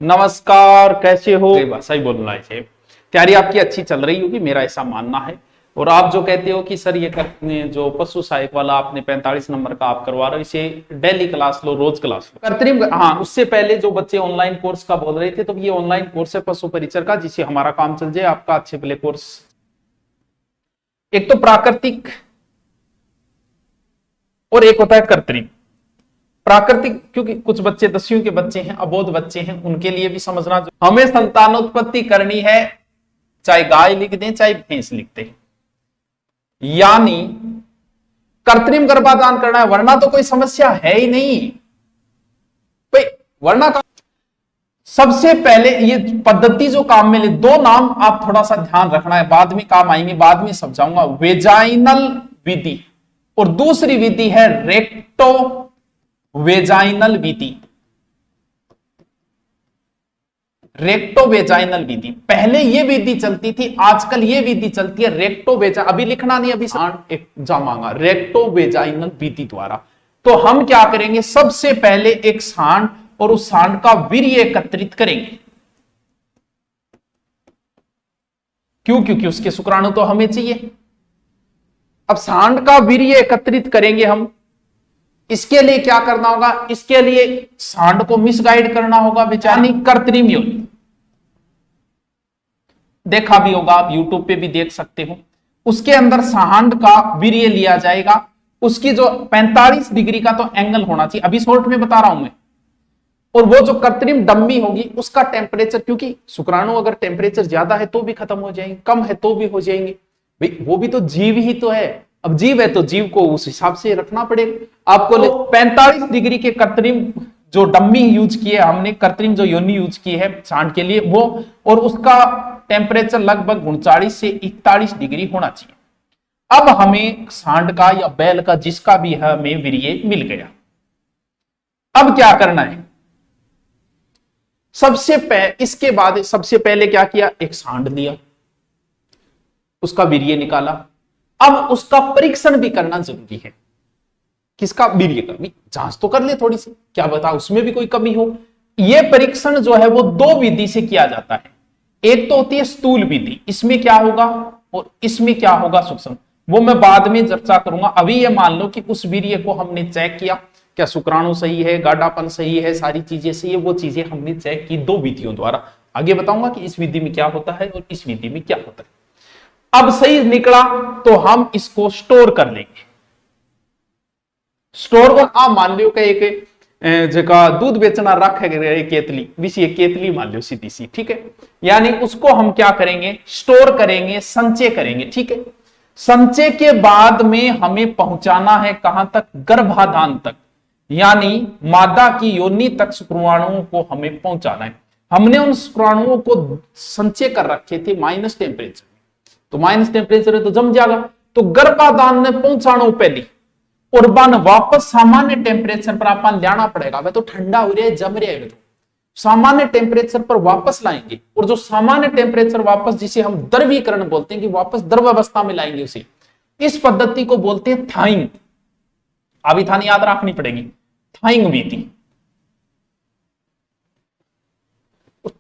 नमस्कार, कैसे हो? भाषा ही बोलना है। तैयारी आपकी अच्छी चल रही होगी, मेरा ऐसा मानना है। और आप जो कहते हो कि सर ये जो पशु सहायक वाला आपने 45 नंबर का आप करवा रहे हो, इसे डेली क्लास लो, रोज क्लास लो। कृत्रिम, हाँ, उससे पहले जो बच्चे ऑनलाइन कोर्स का बोल रहे थे, तो ये ऑनलाइन कोर्स है पशु परिचर का, जिससे हमारा काम चल जाए, आपका अच्छे भले कोर्स। एक तो प्राकृतिक और एक होता है कृत्रिम। प्राकृतिक, क्योंकि कुछ बच्चे 10वीं के बच्चे हैं, अबोध बच्चे हैं, उनके लिए भी समझना। हमें संतानोत्पत्ति करनी है, चाहे गाय लिख दें चाहे भैंस लिख दें, यानी कृत्रिम गर्भाधान करना है, वरना तो कोई समस्या है ही नहीं भाई। वरना का सबसे पहले ये पद्धति जो काम में ले, दो नाम आप थोड़ा सा ध्यान रखना है, बाद में काम आएंगे, बाद में समझाऊंगा। वेजाइनल विधि और दूसरी विधि है रेक्टो वेजाइनल विधि। रेक्टो वेजाइनल विधि, पहले ये विधि चलती थी, आजकल ये विधि चलती है रेक्टो वेजा। अभी लिखना नहीं, अभी एग्जाम मांगा, रेक्टो वेजाइनल विधि द्वारा। तो हम क्या करेंगे, सबसे पहले एक सांड और उस सांड का वीर्य एकत्रित करेंगे। क्यों? क्योंकि उसके शुक्राणु तो हमें चाहिए। अब सांड का वीर्य एकत्रित करेंगे हम, इसके लिए क्या करना होगा, इसके लिए सांड को मिसगाइड करना होगा, बेचारी कृत्रिम योनि। देखा भी होगा, आप यूट्यूब पे भी देख सकते हो। उसके अंदर सांड का वीर्य लिया जाएगा, उसकी जो 45 डिग्री का तो एंगल होना चाहिए, अभी शॉर्ट में बता रहा हूं मैं। और वो जो कृत्रिम डम्मी होगी उसका टेम्परेचर, क्योंकि शुक्राणु अगर टेम्परेचर ज्यादा है तो भी खत्म हो जाएंगे, कम है तो भी हो जाएंगे भाई, वो भी तो जीव ही तो है। अब जीव है तो जीव को उस हिसाब से रखना पड़ेगा आपको। 45 डिग्री के कृत्रिम जो डम्मी यूज किए हमने, कृत्रिम जो योनि यूज की है सांड के लिए वो, और उसका टेम्परेचर लगभग 39 से 41 डिग्री होना चाहिए। अब हमें सांड का या बैल का जिसका भी हमें वीर्य मिल गया। अब क्या करना है, इसके बाद सबसे पहले क्या किया, एक सांड लिया, उसका वीर्य निकाला। अब उसका परीक्षण भी करना जरूरी है। किसका? वीर्य का भी जांच तो कर ले थोड़ी सी, क्या बता उसमें भी कोई कमी हो। यह परीक्षण जो है वो दो विधि से किया जाता है। एक तो होती है स्थूल विधि, इसमें क्या होगा और इसमें क्या होगा सूक्ष्म, वो मैं बाद में चर्चा करूंगा। अभी ये मान लो कि उस वीर्य को हमने चेक किया, क्या शुक्राणु सही है, गाढ़ापन सही है, सारी चीजें सही है, वो चीजें हमने चेक की दो विधियों द्वारा। आगे बताऊंगा कि इस विधि में क्या होता है और इस विधि में क्या होता है। अब सही निकला तो हम इसको स्टोर कर लेंगे। स्टोर को आप मान लो कि एक जगह दूध बेचना रख है केतली, विषय केतली मान लो सीधी सी, ठीक है। यानी उसको हम क्या करेंगे, स्टोर करेंगे, संचय करेंगे, ठीक है। संचय के बाद में हमें पहुंचाना है कहां तक, गर्भाधान तक, यानी मादा की योनि तक शुक्राणुओं को हमें पहुंचाना है। हमने उन शुक्राणुओं को संचय कर रखे थे माइनस टेम्परेचर, तो माइनस टेम्परेचर है तो जम जाएगा, तो गर्भाधान ने पहुंचाना पहली और बन वापस सामान्य टेम्परेचर पर अपन लाना पड़ेगा। वह तो ठंडा हो रहा है, जम रहा है, तो सामान्य टेम्परेचर पर वापस लाएंगे। और जो सामान्य टेम्परेचर वापस, जिसे हम द्रवीकरण बोलते हैं कि वापस द्रव अवस्था में लाएंगे उसे, इस पद्धति को बोलते हैं थाइंग। अभी थानी याद रखनी पड़ेगी, थाइंग विधि।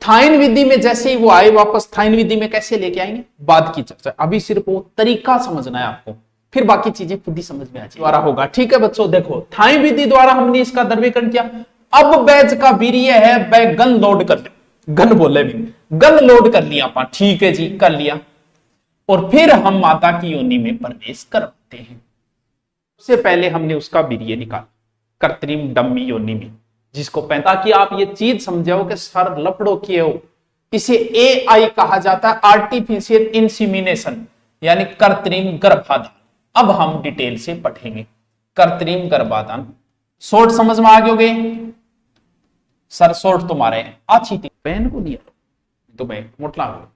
थाइन विधि में जैसे ही वो आए वापस, थाइन विधि में कैसे लेके आएंगे बाद की चर्चा, अभी सिर्फ वो तरीका समझना है आपको, फिर बाकी चीजें खुद ही समझ में आ जाएगी, होगा, ठीक है बच्चों। देखो थाइन विधि द्वारा हमने इसका द्रवीकरण किया। अब बैच का वीर्य है, वह गन लोड कर लिया, गन बोले भी, गन लोड कर लिया अपन, ठीक है जी, कर लिया। और फिर हम माता की योनि में प्रवेश करते हैं। सबसे पहले हमने उसका वीर्य निकाला कृत्रिम डम्मी योनि में, जिसको ताकि आप ये चीज समझाओ कि सर लफड़ो किए हो, इसे AI कहा जाता है, आर्टिफिशियल इंसीमिनेशन, यानी कृत्रिम गर्भाधान। अब हम डिटेल से पढ़ेंगे कृत्रिम गर्भाधान। शॉर्ट समझ में आ गए? सर शॉर्ट तुम्हारे हैं, अच्छी थी, बहन को दिया तो मैं मोटला हो।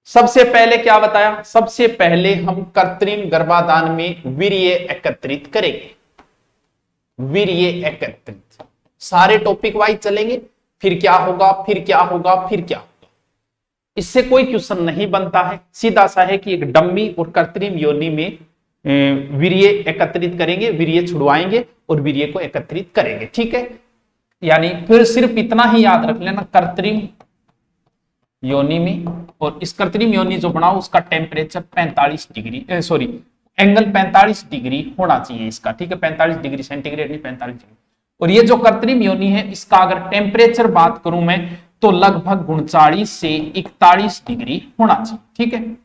सबसे पहले क्या बताया, सबसे पहले हम कृत्रिम गर्भाधान में वीर्य एकत्रित करेंगे। वीर्य एकत्रित, सारे टॉपिक वाइज चलेंगे, फिर क्या होगा, फिर क्या होगा, फिर क्या होगा। इससे कोई क्वेश्चन नहीं बनता है, सीधा सा है कि एक डम्मी और कृत्रिम योनि में वीर्य एकत्रित करेंगे, वीर्य छुड़वाएंगे और वीर्य को एकत्रित करेंगे, ठीक है। यानी फिर सिर्फ इतना ही याद रख लेना, कृत्रिम योनि में, और इस कृत्रिम योनि जो बनाओ उसका temperature 45 degree, sorry angle 45 degree होना चाहिए इसका, ठीक है, 45 डिग्री सेंटीग्रेड नहीं, 45 डिग्री। और ये जो कृत्रिम योनि है इसका अगर टेम्परेचर बात करूं मैं तो लगभग 39 से 41 डिग्री होना चाहिए, ठीक है,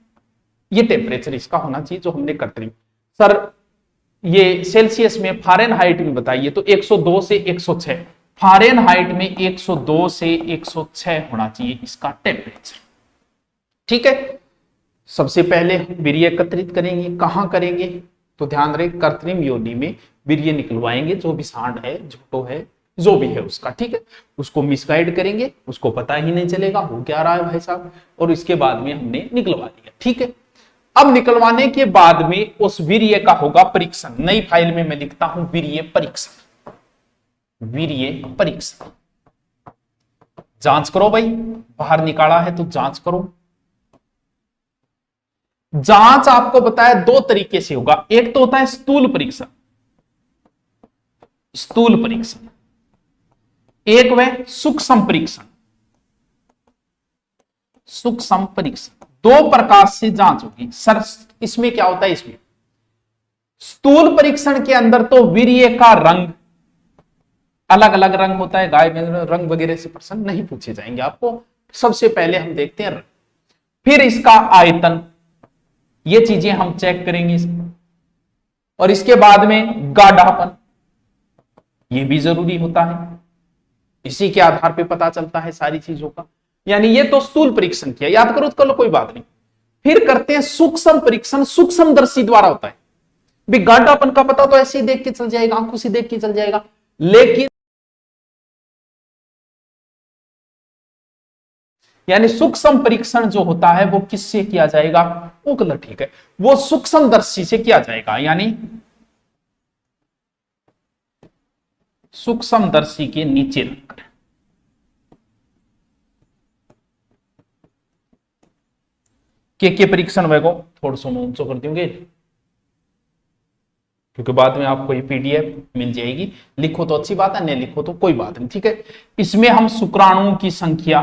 ये टेम्परेचर इसका होना चाहिए जो हमने कृत्रिम। सर ये सेल्सियस में, फारेनहाइट में बताइए तो 102 से 106, फारेनहाइट में 102 से 106 होना चाहिए इसका टेम्परेचर, ठीक है। सबसे पहले वीर्य एकत्रित करेंगे, कहां करेंगे तो ध्यान रहे कृत्रिम योनि में वीर्य निकलवाएंगे, जो भी सांड है, झूठो है, जो भी है उसका, ठीक है, उसको मिसगाइड करेंगे, उसको पता ही नहीं चलेगा हो क्या रहा है भाई साहब, और इसके बाद में हमने निकलवा लिया, ठीक है। अब निकलवाने के बाद में उस वीर्य का होगा परीक्षण, नई फाइल में मैं लिखता हूं वीर्य परीक्षण, वीर्य परीक्षण। जांच करो भाई, बाहर निकाला है तो जांच करो। जांच आपको बताया दो तरीके से होगा, एक तो होता है स्थूल परीक्षण, स्थूल परीक्षण, एक वह सूक्ष्म परीक्षण, सूक्ष्म परीक्षण। दो प्रकार से जांच होगी सर। इसमें क्या होता है, इसमें स्थूल परीक्षण के अंदर तो वीर्य का रंग, अलग अलग रंग होता है, गाय में रंग वगैरह से प्रश्न नहीं पूछे जाएंगे आपको। सबसे पहले हम देखते हैं रंग, फिर इसका आयतन, ये चीजें हम चेक करेंगे, और इसके बाद में गाढ़ापन, ये भी जरूरी होता है, इसी के आधार पे पता चलता है सारी चीजों का। यानी ये तो स्थूल परीक्षण किया, याद करो तो कोई बात नहीं। फिर करते हैं सूक्ष्म परीक्षण, सूक्ष्मदर्शी द्वारा होता है। भी गाढ़ापन का पता तो ऐसे ही देख के चल जाएगा, आंखों से देख के चल जाएगा, लेकिन यानी सूक्ष्म परीक्षण जो होता है वो किससे किया जाएगा, वो गलत, ठीक है, वो सूक्ष्मदर्शी से किया जाएगा, यानी सूक्ष्मदर्शी के नीचे रखकर। के परीक्षण वेगो थोड़ा सा ऊंचो कर दूंगे क्योंकि बाद में आपको ये पीडीएफ मिल जाएगी, लिखो तो अच्छी बात है, नहीं लिखो तो कोई बात नहीं, ठीक है। इसमें हम शुक्राणुओं की संख्या,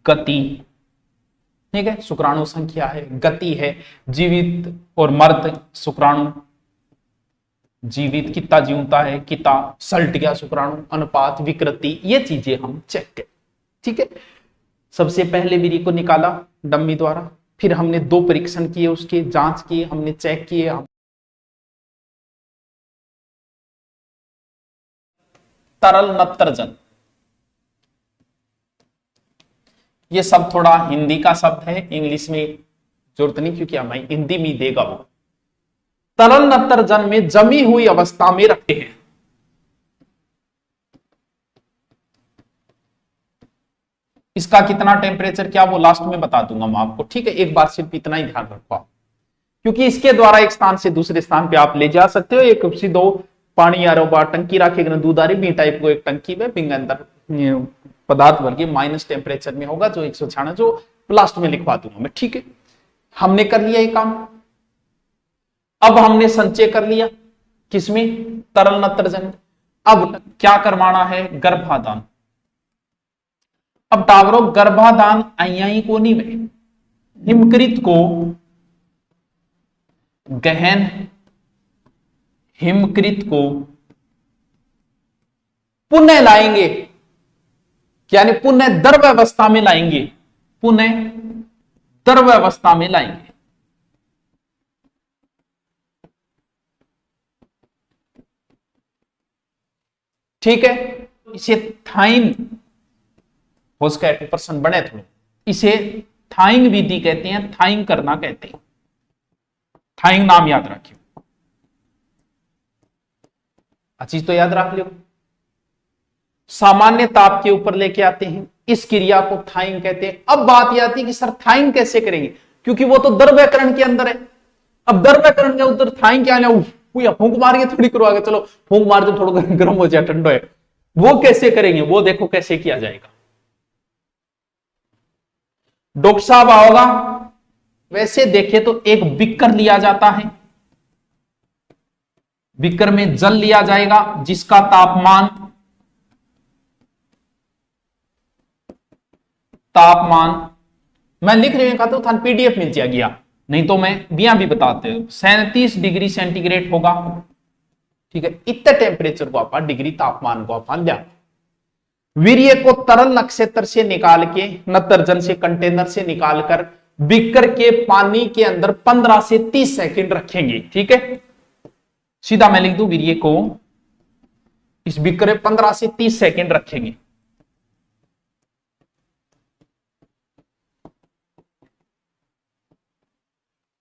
गति, ठीक है, शुक्राणु संख्या है, गति है, जीवित और मर्द शुक्राणु, जीवित कितना जीवता है, कितना सल्ट गया शुक्राणु, अनुपात, विकृति, ये चीजें हम चेक करें, ठीक है। सबसे पहले वीर्य को निकाला डम्मी द्वारा, फिर हमने दो परीक्षण किए, उसके जांच किए, हमने चेक किए। तरल नत्रजन, ये सब थोड़ा हिंदी का शब्द है, इंग्लिश में जरूरत नहीं क्योंकि हमें हिंदी में देगा वो। तरल नत्रजन में जमी हुई अवस्था में रखते हैं, इसका कितना टेम्परेचर क्या वो लास्ट में बता दूंगा मैं आपको, ठीक है। एक बार सिर्फ इतना ही ध्यान रखो आप, क्योंकि इसके द्वारा एक स्थान से दूसरे स्थान पे आप ले जा सकते हो। एक सीधो पानी आ रहा टंकी रखे दूध आ रही बी टाइप को एक टंकी में बिंग अंदर पदार्थ भर के माइनस टेम्परेचर में होगा जो 196, जो लास्ट में लिखवा दूंगा मैं, ठीक है। हमने कर लिया ये काम। अब हमने संचय कर लिया किसमें, तरल नत्रजन। अब क्या करवाना है, गर्भाधान। अब टावरों गर्भाधान अय्याई कोनी में हिमकृत को, गहन हिमकृत को पुनः लाएंगे, यानी पुनः द्रव अवस्था में लाएंगे, पुनः द्रव अवस्था में लाएंगे, ठीक है। इसे थाइन हो सके 2% बने थोड़े, इसे थाइंग विधि कहते हैं, थाइंग करना कहते हैं, थाइंग नाम याद रखिए, चीज तो याद रख लो। सामान्य ताप के ऊपर लेके आते हैं, इस क्रिया को थाइंग कहते हैं। अब बात यह आती है कि सर थाइंग कैसे करेंगे, क्योंकि वो तो द्रव्यकरण के अंदर है। अब द्रव्यकरण के अंदर थाइंग क्या है, फूंक मार के थोड़ी करवाएगा, चलो फूंक मार दो थोड़ा गर्म हो जाए, ठंडो है, वो कैसे करेंगे, वो देखो कैसे किया जाएगा। डॉक्टर साहब आओगा, वैसे देखे तो एक बिक्कर लिया जाता है, बीकर में जल लिया जाएगा जिसका तापमान मैं लिख रही हूं तो था पीडीएफ मिल गया, नहीं तो मैं बिया भी बताते हो 37 डिग्री सेंटीग्रेड होगा। ठीक है, इतने टेम्परेचर को आप डिग्री तापमान को आप लिया। वीर्य को तरल नक्षत्र से निकाल के नत्रजन से कंटेनर से निकालकर बीकर के पानी के अंदर 15 से 30 सेकंड रखेंगे। ठीक है, सीधा मैं लिख दूं वीर्य को इस बीकर में 15 से 30 सेकंड रखेंगे।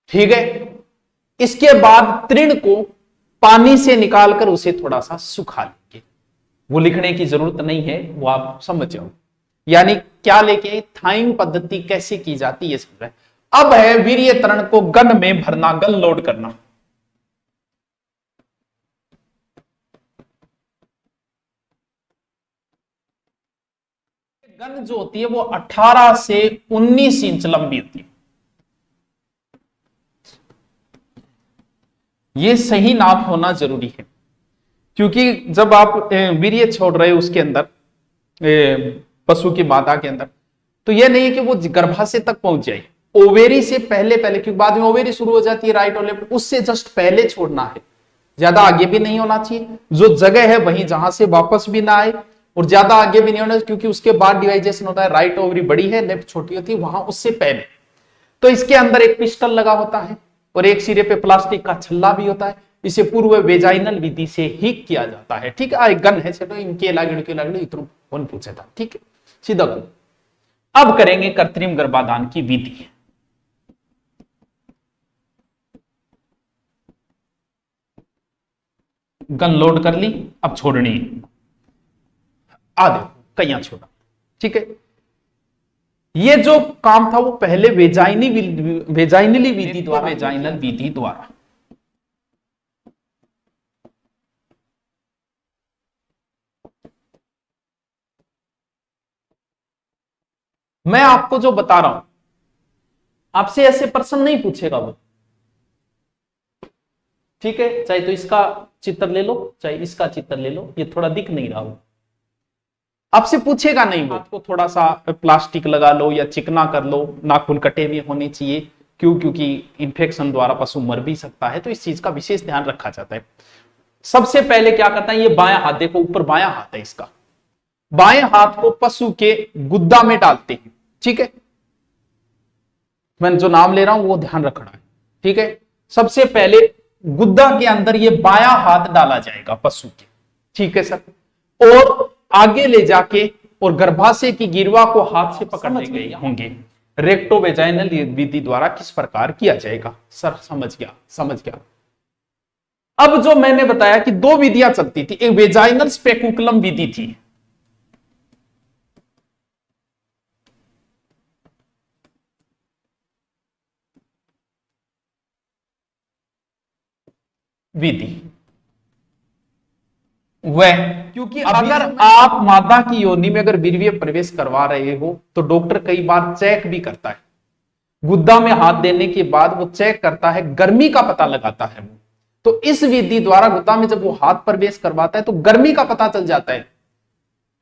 ठीक है, इसके बाद तृण को पानी से निकालकर उसे थोड़ा सा सुखा लेंगे। वो लिखने की जरूरत नहीं है, वो आप समझ जाओ। यानी क्या लेके थाइंग पद्धति कैसे की जाती है समझ रहे। अब है वीर्य तरण को गन में भरना, गन लोड करना। गन जो होती है वो 18 से 19 इंच लंबी होती है। ये सही नाप होना जरूरी है, क्योंकि जब आप वीर्य छोड़ रहे हो उसके अंदर पशु की मादा के अंदर, तो यह नहीं है कि वो गर्भाशय तक पहुंच जाए। ओवेरी से पहले क्योंकि बाद में ओवेरी शुरू हो जाती है राइट और लेफ्ट, उससे जस्ट पहले छोड़ना है। ज्यादा आगे भी नहीं होना चाहिए, जो जगह है वहीं जहां से वापस भी ना आए, और ज्यादा आगे भी नहीं होना क्योंकि उसके बाद डिवाइजेशन होता है। राइट ओवरी बड़ी है, लेफ्ट छोटी होती है, वहां उससे पहले। तो इसके अंदर एक पिस्टल लगा होता है और एक सिरे पे प्लास्टिक का छल्ला भी होता है। इसे पूर्व वेजाइनल विधि से ही किया जाता है। ठीक है, एक गन है चलो इनके लागड़ इतना कौन पूछे था। ठीक है, सीधा गन। अब करेंगे कृत्रिम गर्भाधान की विधि। गन लोड कर ली, अब छोड़नी है। आ देखो कहीं छोड़ा। ठीक है, ये जो काम था वो पहले वेजाइनली विधि द्वारा, वेजाइनल विधि द्वारा। मैं आपको जो बता रहा हूं, आपसे ऐसे प्रश्न नहीं पूछेगा वो। ठीक है, चाहे तो इसका चित्र ले लो, चाहे इसका चित्र ले लो, ये थोड़ा दिख नहीं रहा हो, आपसे पूछेगा नहीं। वो आपको थोड़ा सा प्लास्टिक लगा लो या चिकना कर लो, नाखून कटे हुए होने चाहिए। क्योंकि इंफेक्शन द्वारा पशु मर भी सकता है, तो इस चीज का विशेष ध्यान रखा जाता है। सबसे पहले क्या करता है, ये बायां हाथ देखो, ऊपर बायां हाथ है इसका, बाएं हाथ को पशु के गुद्दा में डालते हैं। ठीक है, मैं जो नाम ले रहा हूं वो ध्यान रखना है। ठीक है, सबसे पहले गुद्दा के अंदर ये बायां हाथ डाला जाएगा पशु के। ठीक है सर, और आगे ले जाके और गर्भाशय की गिरवा को हाथ से पकड़ने गए होंगे। रेक्टोवेजाइनल विधि द्वारा किस प्रकार किया जाएगा। सर समझ गया। अब जो मैंने बताया कि दो विधियां चलती थी, एक वेजाइनल स्पेकुलम विधि थी, वह क्योंकि अगर आप मादा की योनि में अगर वीर्य प्रवेश करवा रहे हो तो डॉक्टर कई बार चेक भी करता है। गुद्दा में हाथ देने के बाद वो चेक करता है, गर्मी का पता लगाता है वो। तो इस विधि द्वारा गुद्दा में जब वो हाथ प्रवेश करवाता है तो गर्मी का पता चल जाता है,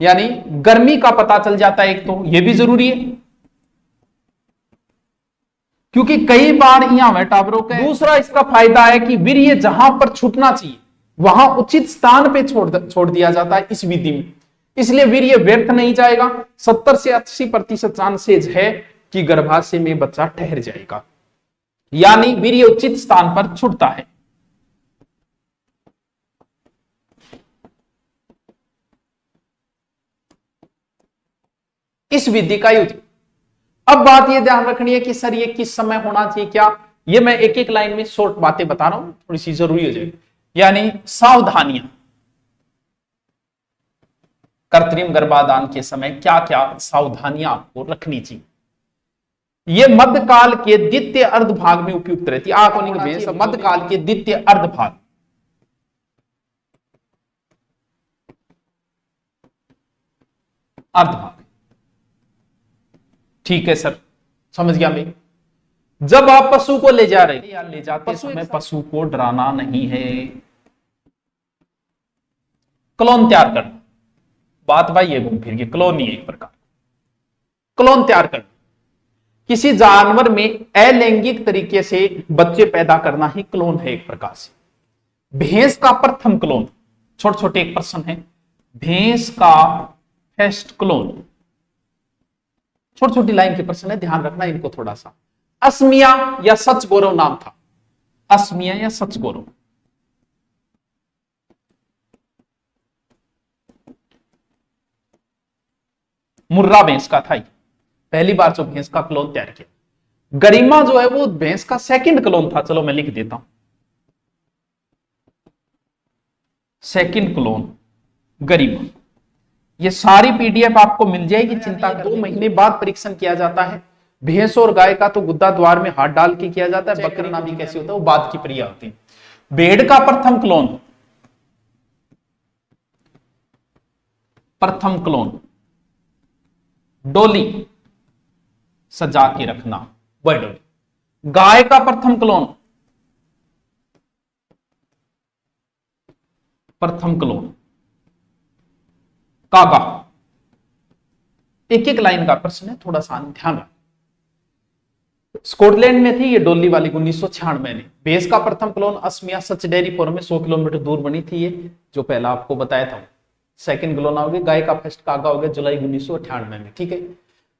यानी गर्मी का पता चल जाता है। एक तो ये भी जरूरी है क्योंकि कई बार यहां में टावरों का। दूसरा इसका फायदा है कि वीर्य जहां पर छूटना चाहिए वहां उचित स्थान पे छोड़ दिया जाता है इस विधि में, इसलिए वीर्य व्यर्थ नहीं जाएगा। 70 से 80% चांसेज है कि गर्भाशय में बच्चा ठहर जाएगा, यानी वीर्य उचित स्थान पर छूटता है। इस विधि का यूज। अब बात यह ध्यान रखनी है कि सर ये किस समय होना चाहिए, क्या ये मैं एक एक लाइन में शॉर्ट बातें बता रहा हूं, थोड़ी सी जरूरी हो जाएगी। यानी सावधानियां, कृत्रिम गर्भाधान के समय क्या क्या सावधानियां आपको रखनी चाहिए। ये मध्यकाल के द्वितीय अर्ध भाग में उपयुक्त रहती है। मध्यकाल के द्वितीय अर्ध भाग, ठीक है सर, समझ गया मैं। जब आप पशु को ले जा रहे हैं या ले जाते समय पशु को डराना नहीं है, क्लोन तैयार करना। बात भाई ये घूम फिर गई, क्लोन ही है एक प्रकार। क्लोन तैयार करना, किसी जानवर में अलैंगिक तरीके से बच्चे पैदा करना ही क्लोन है एक प्रकार से। भैंस का प्रथम क्लोन, छोटे छोटे एक प्रश्न है, भैंस का फर्स्ट क्लोन, छोटी छोटी लाइन के प्रश्न है, ध्यान रखना इनको थोड़ा सा। अस्मिया या सच गौरव नाम था, अस्मिया या सच गौरव। मुर्रा भैंस का था, पहली बार जो भैंस का क्लोन तैयार किया। गरिमा जो है वो भैंस का सेकंड क्लोन था, चलो मैं लिख देता हूं, सेकंड क्लोन गरिमा। ये सारी पीडीएफ आपको मिल जाएगी, चिंता 2 महीने बाद परीक्षण किया जाता है। भैंस और गाय का तो गुद्दा द्वार में हाथ डाल के किया जाता है, बकरी नामी कैसे होता है वो बाद की क्रिया होती है। भेड़ का प्रथम क्लोन, प्रथम क्लोन डोली, सजा के रखना वह डोली। गाय का प्रथम क्लोन, प्रथम क्लोन कागा। एक एक लाइन का प्रश्न है, थोड़ा सा ध्यान रखना। स्कॉटलैंड में थी ये डोली वाली 1996 में। भैंस का प्रथम क्लोन अस्मिया सच डेयरी फार्म में 100 किलोमीटर दूर बनी थी, ये जो पहला आपको बताया था। सेकंड क्लोन हो गया, गाय का फर्स्ट कागा हो गया जुलाई 1998 में, ठीक है।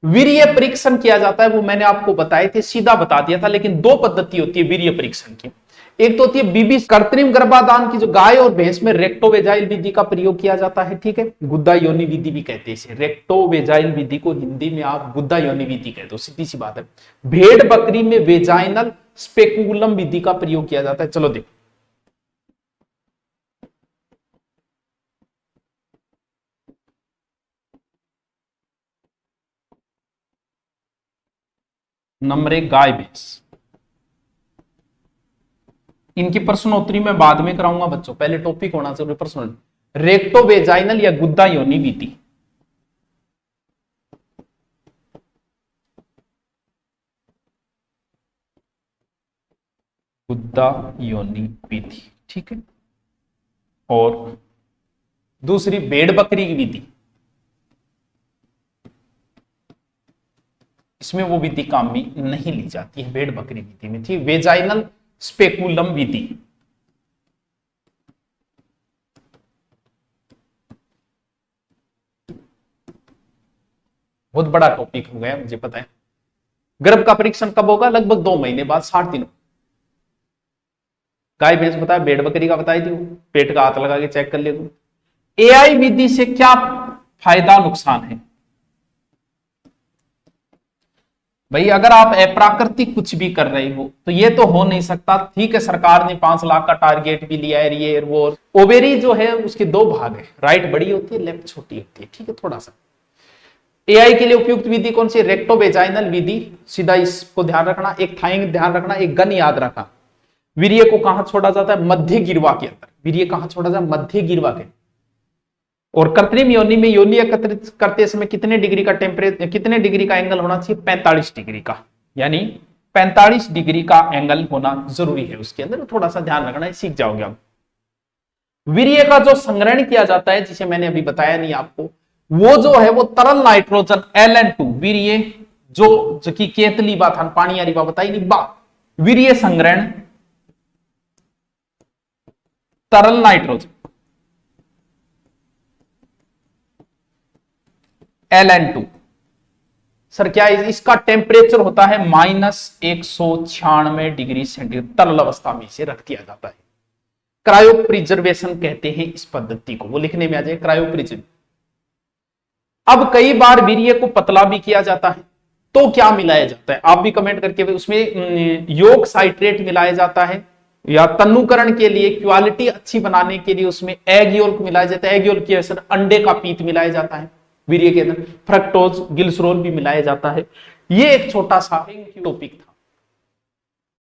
वीर्य परीक्षण किया जाता है, वो मैंने आपको बताए थे, सीधा बता दिया था, लेकिन 2 पद्धति होती है वीर्य परीक्षण की। एक तो होती है बीबी कृत्रिम गर्भाधान की, जो गाय और भैंस में रेक्टोवेजाइल विधि का प्रयोग किया जाता है, ठीक है। गुद्दा योनि विधि भी कहते हैं इसे, रेक्टोवेजाइल विधि को हिंदी में आप गुद्दा योनि विधि कहते हो, सीधी सी बात है। भेड़ बकरी में वेजाइनल स्पेकुलम विधि का प्रयोग किया जाता है। चलो देखो, नंबर 1 गाय भैंस, इनकी प्रश्नोत्तरी में बाद में कराऊंगा बच्चों, पहले टॉपिक होना जरूरी प्रश्न। रेक्टोवेजाइनल या गुद्दा योनि विधि, गुद्दा योनि विधि, ठीक है। और दूसरी भेड़ बकरी की विधि, इसमें वो विधि काम में नहीं ली जाती है, भेड़ बकरी विधि में थी वेजाइनल स्पेकुलम विधि। बहुत बड़ा टॉपिक हो गया मुझे पता है। गर्भ का परीक्षण कब होगा? लगभग 2 महीने बाद, 60 दिनों। गाय भैंस बताया, भेड़ बकरी का बताई थी, पेट का हाथ लगा के चेक कर ले तू। एआई विधि से क्या फायदा नुकसान है? भाई अगर आप अप्राकृतिक कुछ भी कर रहे हो तो ये तो हो नहीं सकता, ठीक है। सरकार ने 5 लाख का टारगेट भी लिया है, ये वो। ओवेरी जो है उसके 2 भाग है, राइट बड़ी होती है, लेफ्ट छोटी होती है, ठीक है। थोड़ा सा एआई के लिए उपयुक्त विधि कौन सी? रेक्टोवेजाइनल विधि, सीधा इसको ध्यान रखना। एक थाइंग ध्यान रखना, एक गन याद रखना। वीर्य को कहां छोड़ा जाता है? मध्य गिरवा के अंदर। वीर्य कहां छोड़ा जाता है? मध्य गिरवा के। और कृत्रिम योनि में योनि एकत्रित करते समय कितने डिग्री का टेम्परेचर, कितने डिग्री का एंगल होना चाहिए? 45 डिग्री का, यानी 45 डिग्री का एंगल होना जरूरी है उसके अंदर। थोड़ा सा ध्यान रखना है, सीख जाओगे आप। वीर्य का जो संग्रहण किया जाता है, जिसे मैंने अभी बताया नहीं आपको, वो जो है वो तरल नाइट्रोजन Ln2 वीर्य, जो की केतली बात हम पानी यारी बात बताई नहीं बा। वीर्य संग्रहण तरल नाइट्रोजन Ln2। सर क्या इसका टेम्परेचर होता है? -196 डिग्री सेंटीग्रेड, तरल अवस्था में इसे रख दिया जाता है। क्रायो प्रिजर्वेशन कहते हैं इस पद्धति को, वो लिखने में आ जाए, क्रायो प्रिजर्वेशन। अब कई बार वीर्य को पतला भी किया जाता है, तो क्या मिलाया जाता है? आप भी कमेंट करके, उसमें योग साइट्रेट मिलाया जाता है, या तन्नुकरण के लिए, क्वालिटी अच्छी बनाने के लिए उसमें एग योल्क मिलाया जाता है। एग योल्क की असर अंडे का पीत मिलाया जाता है वीर्य के अंदर। फ्रक्टोज, ग्लिसरॉल भी मिलाया जाता है। ये एक छोटा सा टॉपिक था।